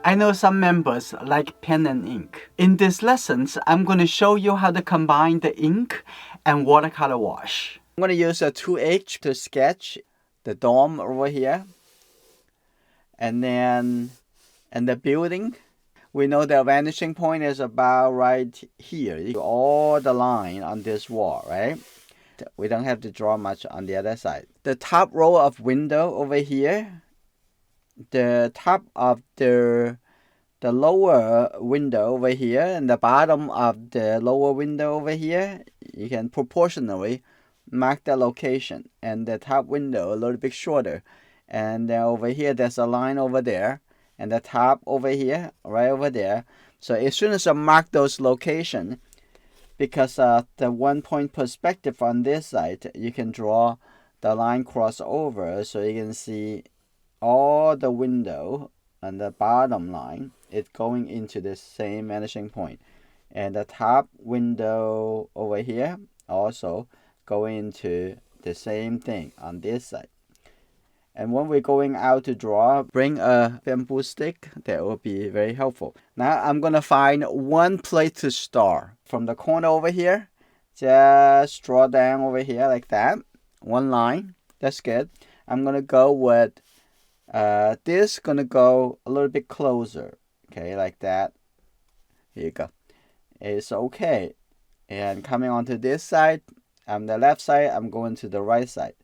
I know some members like pen and ink. In this lessons, I'm going to show you how to combine the ink and watercolor wash. I'm going to use a 2H to sketch the dome over here. And then the building. We know the vanishing point is about right here. All the line on this wall, right? We don't have to draw much on the other side. The top row of window over here, the top of the lower window over here, and the bottom of the lower window over here, you can proportionally mark the location. And the top window a little bit shorter. And then over here, there's a line over there. And the top over here, right over there. So as soon as I mark those locations, because the 1-point perspective on this side, you can draw the line cross over, so you can see all the window and the bottom line is going into the same vanishing point. And the top window over here also going into the same thing on this side. And when we're going out to draw, bring a bamboo stick. That will be very helpful. Now I'm going to find one place to start. From the corner over here, just draw down over here like that. One line. That's good. I'm going to go with this, going to go a little bit closer. Okay, like that. Here you go. It's okay. And coming onto this side, the left side, I'm going to the right side.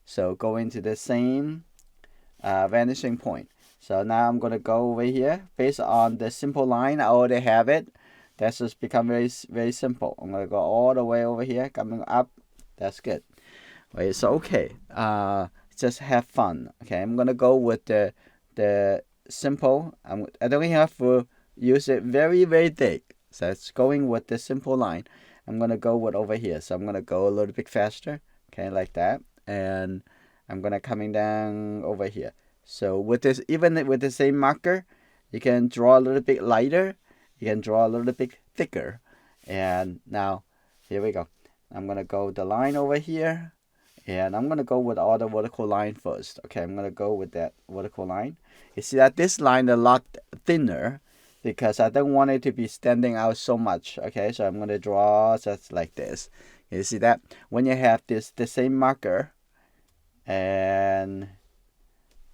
So going to the same vanishing point. So now I'm going to go over here. Based on the simple line, I already have it. That's just become very, very simple. I'm going to go all the way over here, coming up. That's good. It's okay. Just have fun. Okay, I'm going to go with the simple. I don't have to use it very, very thick. So it's going with the simple line. I'm going to go with over here. So I'm going to go a little bit faster. Okay, like that. And I'm going to coming down over here. So with this, even with the same marker, you can draw a little bit lighter. You can draw a little bit thicker. And now, here we go. I'm going to go the line over here. And I'm going to go with all the vertical line first. Okay, I'm going to go with that vertical line. You see that this line is a lot thinner because I don't want it to be standing out so much. Okay, so I'm going to draw just like this. You see that? When you have the same marker, and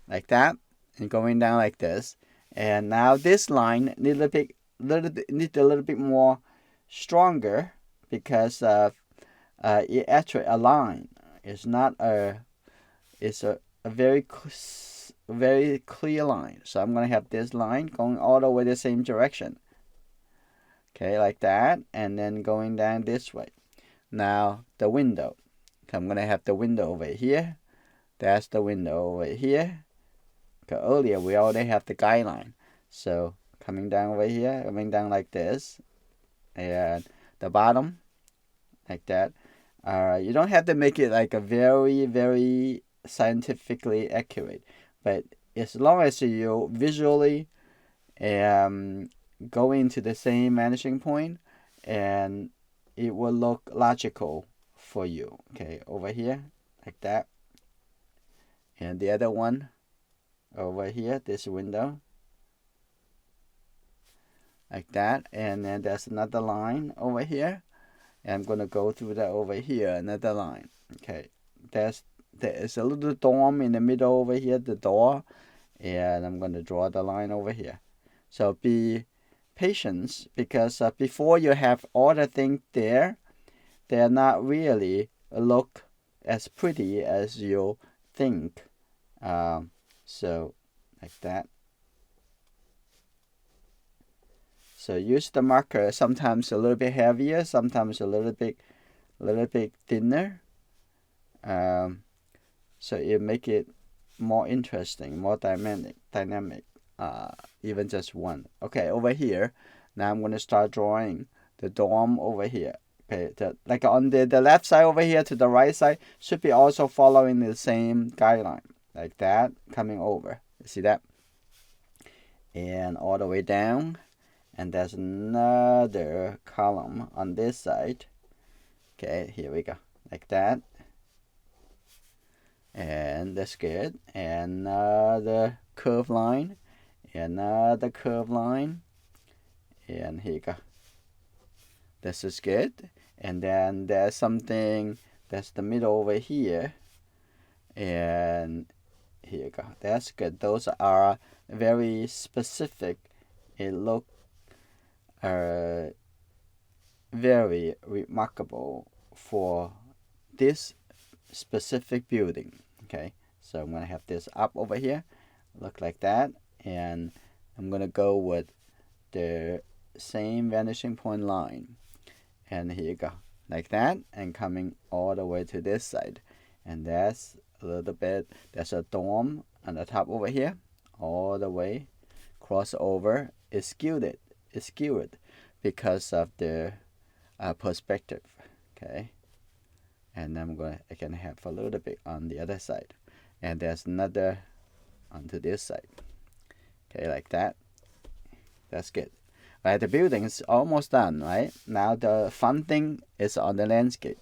like that, and going down like this, and now this line need a little bit more stronger because it actually a line. It's not it's a very clear line. So I'm gonna have this line going all the way the same direction. Okay, like that, and then going down this way. Now the window. Okay, I'm gonna have the window over here. That's the window over here. Okay, earlier we already have the guideline. So coming down over here, coming down like this, and the bottom, like that. You don't have to make it like a very, very scientifically accurate, but as long as you visually go into the same vanishing point, and it will look logical for you. Okay, over here, like that. And the other one over here, this window, like that. And then there's another line over here. And I'm going to go through that over here, another line. Okay, there is a little dome in the middle over here, the door. And I'm going to draw the line over here. So be patient, because before you have all the things there, they're not really look as pretty as you think. So like that. So use the marker, sometimes a little bit heavier, sometimes a little bit thinner. So it make it more interesting, more dynamic. Even just one. Okay, over here, now I'm gonna start drawing the dome over here. Okay, like on the left side over here to the right side should be also following the same guideline, like that, coming over. You see that? And all the way down. And there's another column on this side. Okay, here we go. Like that. And that's good. And another curved line. another curved line, and here you go. This is good. And then there's something that's the middle over here, and here you go. That's good. Those are very specific. It looks very remarkable for this specific building. Okay, so I'm gonna have this up over here, look like that, and I'm gonna go with the same vanishing point line, and here you go, like that, and coming all the way to this side, and that's a little bit. There's a dome on the top over here, all the way cross over. It's skewed. It's skewed because of the perspective. Okay. And I can have a little bit on the other side, and there's another onto this side. Okay, like that. That's good. Right, the building's almost done. Right, now the fun thing is on the landscape.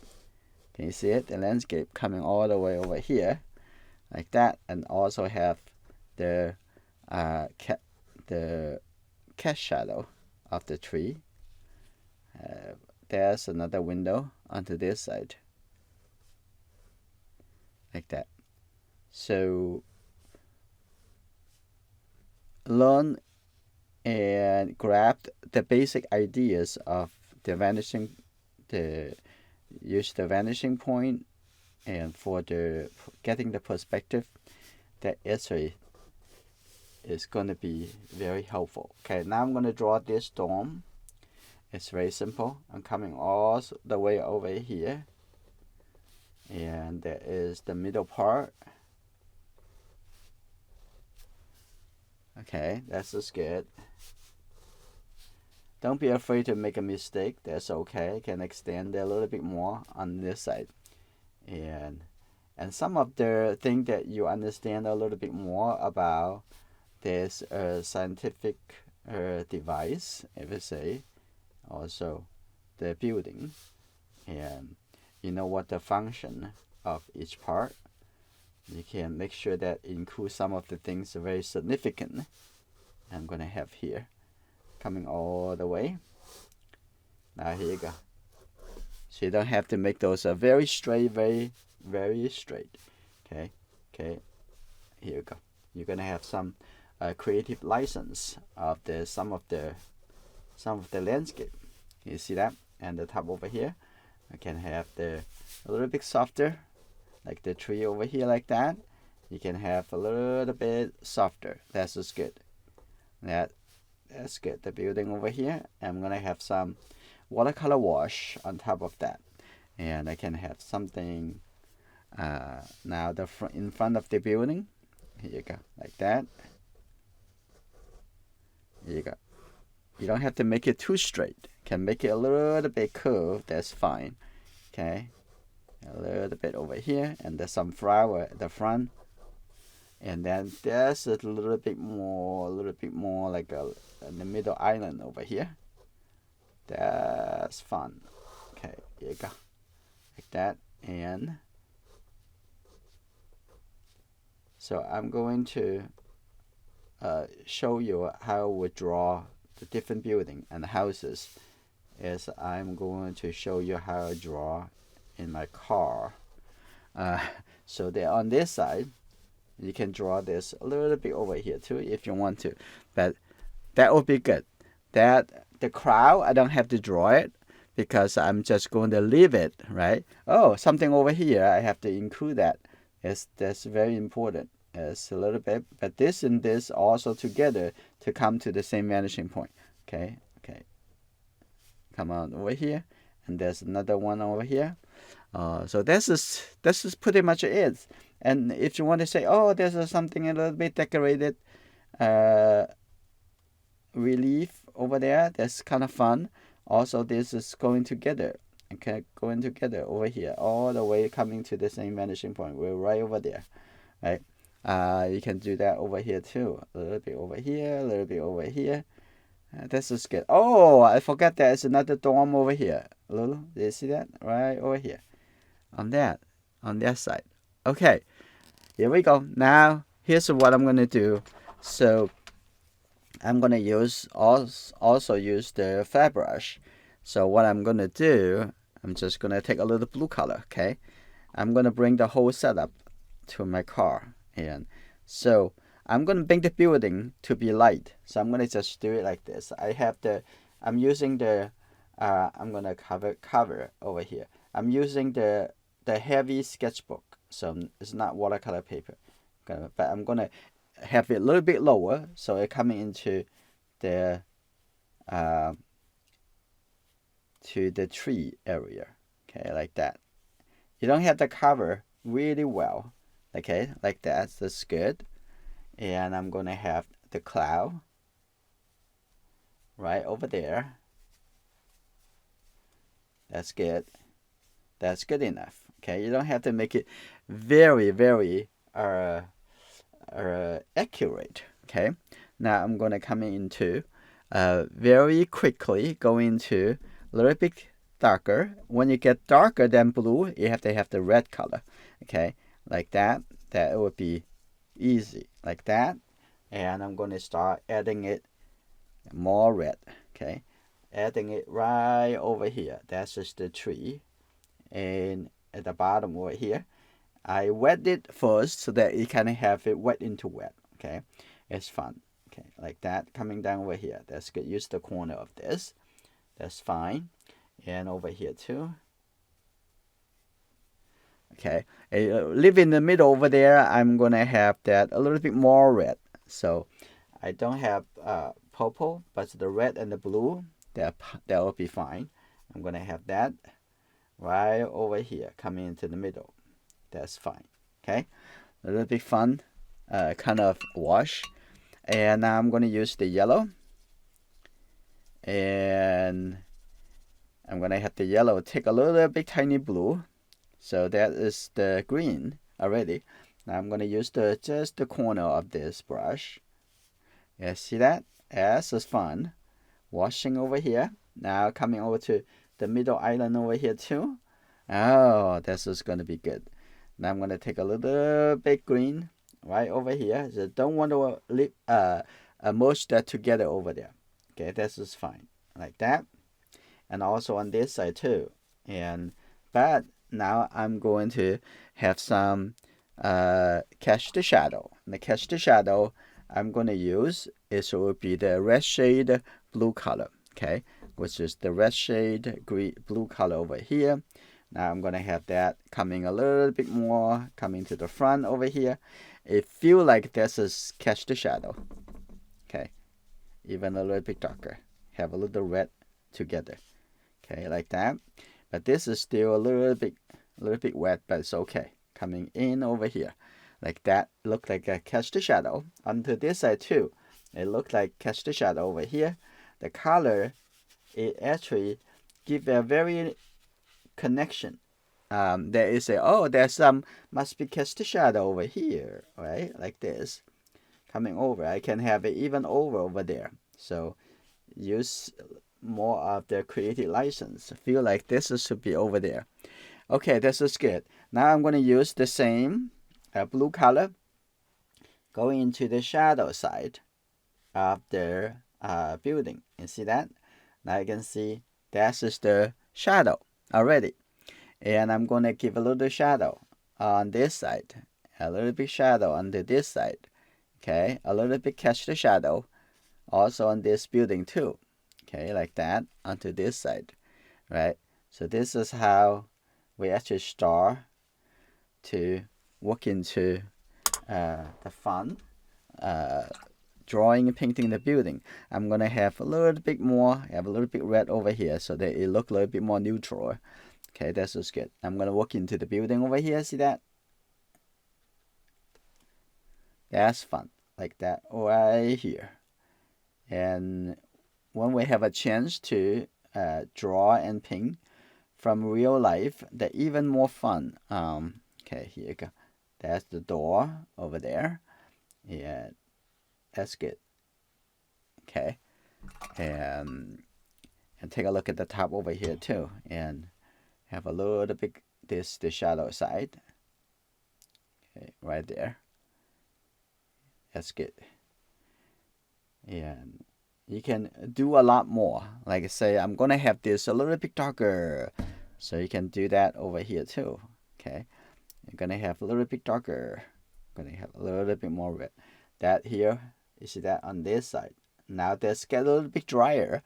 Can you see it? The landscape coming all the way over here, like that, and also have the cast shadow of the tree. There's another window onto this side. Like that. So learn and grab the basic ideas of use the vanishing point, and for getting the perspective, that essay is going to be very helpful. Okay, now I'm going to draw this dome. It's very simple. I'm coming all the way over here, and there is the middle part. Okay, that's just good. Don't be afraid to make a mistake. That's okay. Can extend a little bit more on this side, and some of the things that you understand a little bit more about this scientific device, if you say, also the building, and you know what the function of each part. You can make sure that include some of the things very significant. I'm going to have here, coming all the way. Now here you go. So you don't have to make those very straight, very, very straight. Okay, here you go. You're going to have some creative license of some of the landscape. You see that? And the top over here, I can have a little bit softer, like the tree over here, like that. You can have a little bit softer. That's just good. That's good. The building over here, I'm gonna have some watercolor wash on top of that, and I can have something. Now in front of the building. Here you go, like that. Here you go. You don't have to make it too straight. Can make it a little bit curved. That's fine. Okay. A little bit over here, and there's some flower at the front, and then there's a little bit more like in the middle island over here. That's fun. Okay, here you go, like that. And so I'm going to show you how we draw the different building and houses, as I'm going to show you how I draw in my car. So they're on this side. You can draw this a little bit over here too if you want to, but that would be good. That the crowd, I don't have to draw it because I'm just going to leave it, right? Oh, something over here, I have to include that. That's very important. It's a little bit, but this and this also together to come to the same vanishing point. Okay. Come on over here, and there's another one over here. So this is pretty much it. And if you want to say, oh, there's something a little bit decorated relief over there, that's kind of fun. Also, this is going together. Okay, going together over here, all the way coming to the same vanishing point. We're right over there, right? You can do that over here too. A little bit over here, a little bit over here. This is good. Oh, I forgot there's another dome over here. A little. Do you see that? Right over here. On that side. Okay. Here we go. Now, here's what I'm going to do. So, I'm gonna also use the flat brush. So what I'm gonna do, I'm just gonna take a little blue color. Okay, I'm gonna bring the whole setup to my car, and so I'm gonna make the building to be light. So I'm gonna just do it like this. I'm using the I'm gonna cover over here. I'm using the heavy sketchbook, so it's not watercolor paper. But I'm gonna have it a little bit lower, so it coming into the to the tree area. Okay, like that. You don't have to cover really well. Okay, like that. That's good. And I'm gonna have the cloud right over there. That's good. That's good enough. Okay, you don't have to make it very, very accurate. Okay, now I'm gonna come into very quickly go into a little bit darker. When you get darker than blue, you have to have the red color. Okay, like that. That would be easy, like that. And I'm gonna start adding it more red. Okay, adding it right over here. That's just the tree. And at the bottom over here, I wet it first so that you can have it wet into wet. Okay, it's fun. Okay, like that, coming down over here. That's good. Use the corner of this. That's fine. And over here too. Okay, leave in the middle over there. I'm gonna have that a little bit more red. So I don't have purple, but the red and the blue, that will be fine. I'm gonna have that right over here, coming into the middle. That's fine. Okay, a little bit fun kind of wash. And now I'm going to use the yellow, and I'm going to have the yellow take a little bit tiny blue. So that is the green already. Now I'm going to use just the corner of this brush. Yeah, see that? Yes, it's fun. Washing over here. Now coming over to the middle island over here too. Oh, this is going to be good. Now I'm going to take a little bit green right over here. So don't want to merge that together over there. Okay, this is fine. Like that. And also on this side too. But now I'm going to have some catch the shadow. And the catch the shadow I'm going to use will be the red shade blue color. Okay, which is the red shade blue color over here. Now I'm going to have that coming a little bit more, coming to the front over here. It feels like this is catch the shadow. Okay, even a little bit darker. Have a little red together. Okay, like that. But this is still a little bit wet, but it's okay. Coming in over here, like that. Look like a catch the shadow. Onto this side too, it looked like catch the shadow over here. The color, it actually give a very connection. There is there's some must be catch the shadow over here, right? Like this, coming over. I can have it even over there. So use more of the creative license. Feel like this should be over there. Okay, this is good. Now I'm going to use the same blue color going into the shadow side of the building. You see that? Now you can see that is the shadow already. And I'm going to give a little shadow on this side. A little bit shadow on this side. Okay, a little bit catch the shadow also on this building too. Okay, like that onto this side. Right? So this is how we actually start to work into the fun drawing and painting the building. I'm gonna have a little bit more, have a little bit red over here so that it look a little bit more neutral. Okay, that's just good. I'm gonna work into the building over here. See that? That's fun, like that right here. And when we have a chance to draw and paint from real life, they're even more fun. Okay, here you go. That's the door over there. Yeah, that's good. Okay, and take a look at the top over here too, and have a little bit the shadow side. Okay, right there. That's good. And you can do a lot more. Like say, I'm going to have this a little bit darker. So you can do that over here too. Okay. You're going to have a little bit darker. Going to have a little bit more red. That here, you see that on this side. Now this get a little bit drier.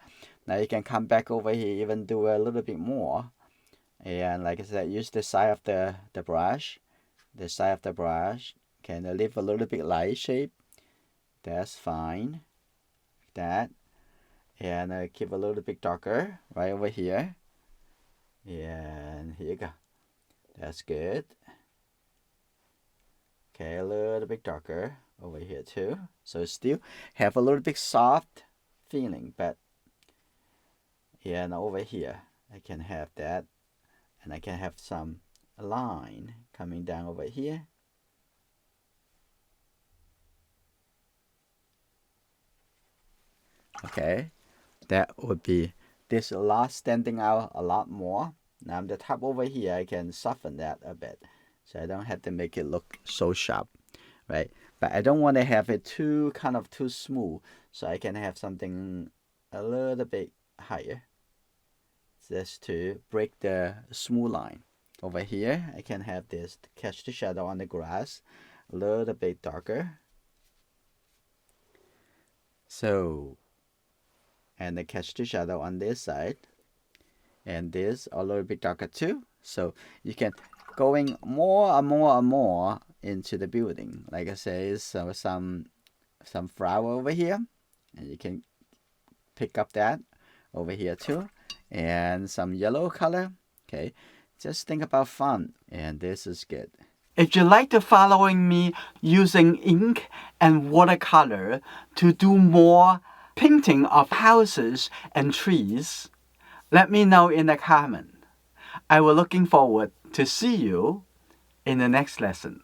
Now you can come back over here, even do a little bit more. And like I said, use the side of the brush. The side of the brush. Can leave a little bit light shape. That's fine. Like that. And keep a little bit darker right over here. And here you go. That's good. Okay, a little bit darker over here too. So still have a little bit soft feeling, but yeah, and over here I can have that, and I can have some line coming down over here. Okay, that would be this lot standing out a lot more. Now the top over here, I can soften that a bit, so I don't have to make it look so sharp, right? But I don't want to have it too smooth, so I can have something a little bit higher, just to break the smooth line. Over here, I can have this to catch the shadow on the grass, a little bit darker. So, and I catch the shadow on this side, and this a little bit darker too. So you can going more and more and more into the building. Like I say, so some flower over here, and you can pick up that over here too, and some yellow color. Okay, just think about fun, and this is good. If you like to following me using ink and watercolor to do more painting of houses and trees, let me know in the comment. I will looking forward to see you in the next lesson.